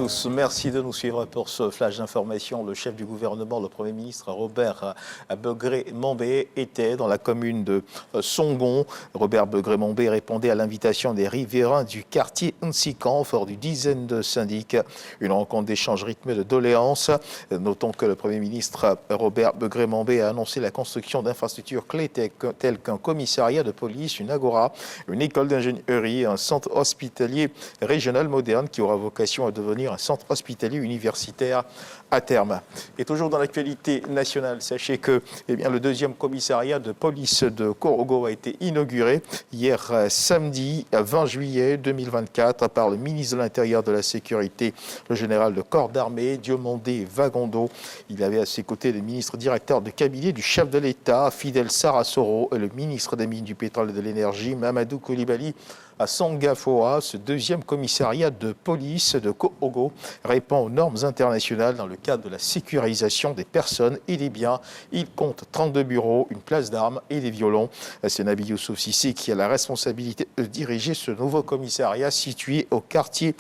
tous, merci de nous suivre pour ce flash d'information. Le chef du gouvernement, le Premier ministre Robert Begré-Mombé était dans la commune de Songon. Robert Begré-Mombé répondait à l'invitation des riverains du quartier Nsikan, fort d'une dizaine de syndics. Une rencontre d'échange rythmée de doléances. Notons que le Premier ministre Robert Begré-Mombé a annoncé la construction d'infrastructures clés telles qu'un commissariat de police, une agora, une école d'ingénierie, un centre hospitalier régional moderne qui aura vocation à devenir un centre hospitalier universitaire à terme. Et toujours dans l'actualité nationale, sachez que le deuxième commissariat de police de Korogo a été inauguré hier samedi 20 juillet 2024 par le ministre de l'Intérieur, de la Sécurité, le général de corps d'armée Diomandé Vagondo. Il avait à ses côtés le ministre directeur de cabinet du chef de l'État, Fidel Sarasoro, et le ministre des Mines, du Pétrole et de l'Énergie, Mamadou Koulibaly. À Sangafoa, ce deuxième commissariat de police de Korogo répond aux normes internationales dans le cadre de la sécurisation des personnes et des biens. Il compte 32 bureaux, une place d'armes et des violons. C'est Nabi Youssouf Sissé qui a la responsabilité de diriger ce nouveau commissariat situé au quartier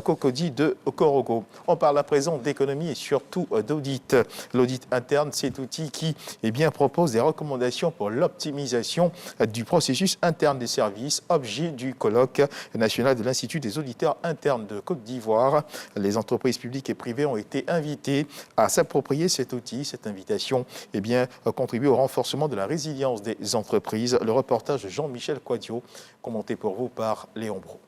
Cocody de Korogo. On parle à présent d'économie et surtout d'audit. L'audit interne, cet outil qui propose des recommandations pour l'optimisation du processus interne des services, objet du colloque national de l'Institut des auditeurs internes de Côte d'Ivoire. Les entreprises publiques et privées ont été invitées à s'approprier cet outil. Cette invitation contribue au renforcement de la résilience des entreprises. Le reportage de Jean-Michel Quadio, commenté pour vous par Léon Brault.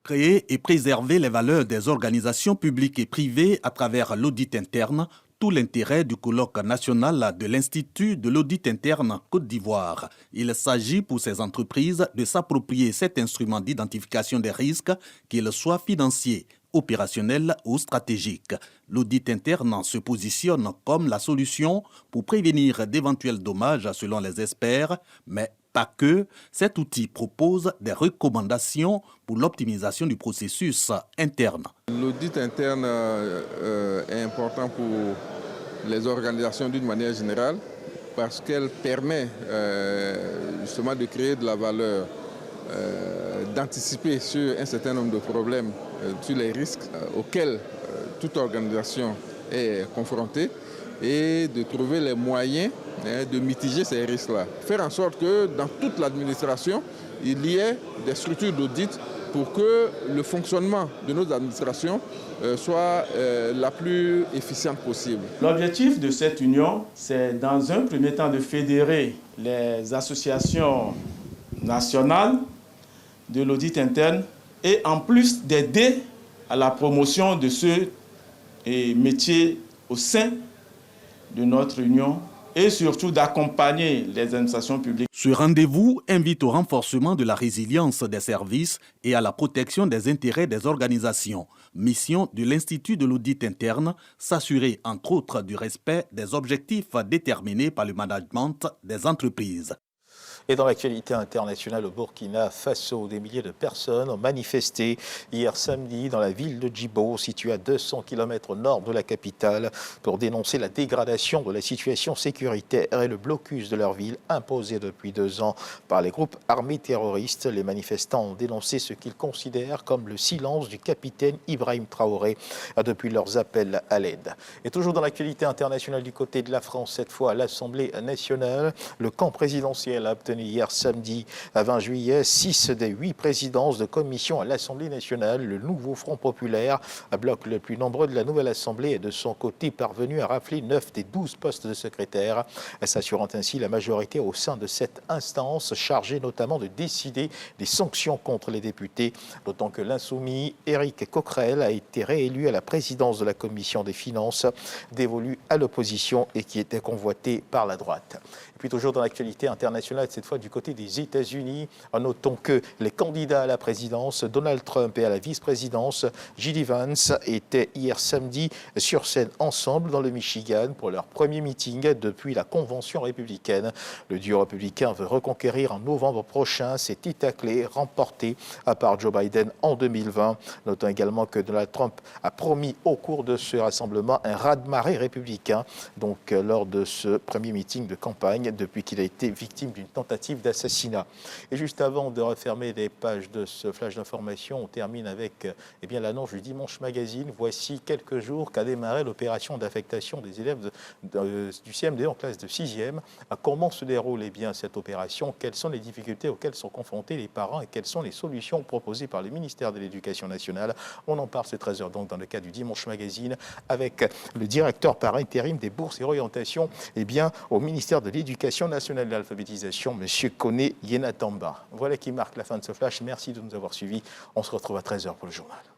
Créer et préserver les valeurs des organisations publiques et privées à travers l'audit interne, tout l'intérêt du colloque national de l'Institut de l'audit interne Côte d'Ivoire. Il s'agit pour ces entreprises de s'approprier cet instrument d'identification des risques, qu'ils soient financiers, opérationnels ou stratégiques. L'audit interne se positionne comme la solution pour prévenir d'éventuels dommages selon les experts, mais pas que. Cet outil propose des recommandations pour l'optimisation du processus interne. L'audit interne est important pour les organisations d'une manière générale parce qu'elle permet justement de créer de la valeur, d'anticiper sur un certain nombre de problèmes, sur les risques auxquels toute organisation est confrontée et de trouver les moyens de mitiger ces risques-là. Faire en sorte que dans toute l'administration, il y ait des structures d'audit pour que le fonctionnement de nos administrations soit la plus efficiente possible. L'objectif de cette union, c'est dans un premier temps de fédérer les associations nationales de l'audit interne et en plus d'aider à la promotion de ce métier au sein de notre union et surtout d'accompagner les administrations publiques. Ce rendez-vous invite au renforcement de la résilience des services et à la protection des intérêts des organisations. Mission de l'Institut de l'audit interne, s'assurer entre autres du respect des objectifs déterminés par le management des entreprises. Et dans l'actualité internationale au Burkina Faso, des milliers de personnes ont manifesté hier samedi dans la ville de Djibo, située à 200 km au nord de la capitale, pour dénoncer la dégradation de la situation sécuritaire et le blocus de leur ville imposé depuis 2 ans par les groupes armés terroristes. Les manifestants ont dénoncé ce qu'ils considèrent comme le silence du capitaine Ibrahim Traoré depuis leurs appels à l'aide. Et toujours dans l'actualité internationale du côté de la France, cette fois à l'Assemblée nationale, le camp présidentiel a obtenu hier samedi 20 juillet 6 des 8 présidences de commission à l'Assemblée nationale. Le nouveau Front populaire, bloc le plus nombreux de la nouvelle Assemblée, est de son côté parvenu à rafler 9 des 12 postes de secrétaire, s'assurant ainsi la majorité au sein de cette instance chargée notamment de décider des sanctions contre les députés. D'autant que l'insoumis Éric Coquerel a été réélu à la présidence de la commission des finances, dévolue à l'opposition et qui était convoitée par la droite. Et puis toujours dans l'actualité internationale, cette fois du côté des États-Unis, notons que les candidats à la présidence, Donald Trump, et à la vice-présidence, J.D. Vance, étaient hier samedi sur scène ensemble dans le Michigan pour leur premier meeting depuis la convention républicaine. Le duo républicain veut reconquérir en novembre prochain cet État clé remporté par Joe Biden en 2020. Notons également que Donald Trump a promis au cours de ce rassemblement un raz-de-marée républicain, donc lors de ce premier meeting de campagne depuis qu'il a été victime d'une tentative d'assassinat. Et juste avant de refermer les pages de ce flash d'information, on termine avec l'annonce du Dimanche Magazine. Voici quelques jours qu'a démarré l'opération d'affectation des élèves du CM2 en classe de 6e. Comment se déroule cette opération? Quelles sont les difficultés auxquelles sont confrontés les parents et quelles sont les solutions proposées par le ministère de l'Éducation nationale? On en parle ce 13h donc dans le cadre du Dimanche Magazine avec le directeur par intérim des bourses et orientations au ministère de l'Éducation nationale et de l'alphabétisation, M. Koné Yenatamba. Voilà qui marque la fin de ce flash. Merci de nous avoir suivis. On se retrouve à 13h pour le journal.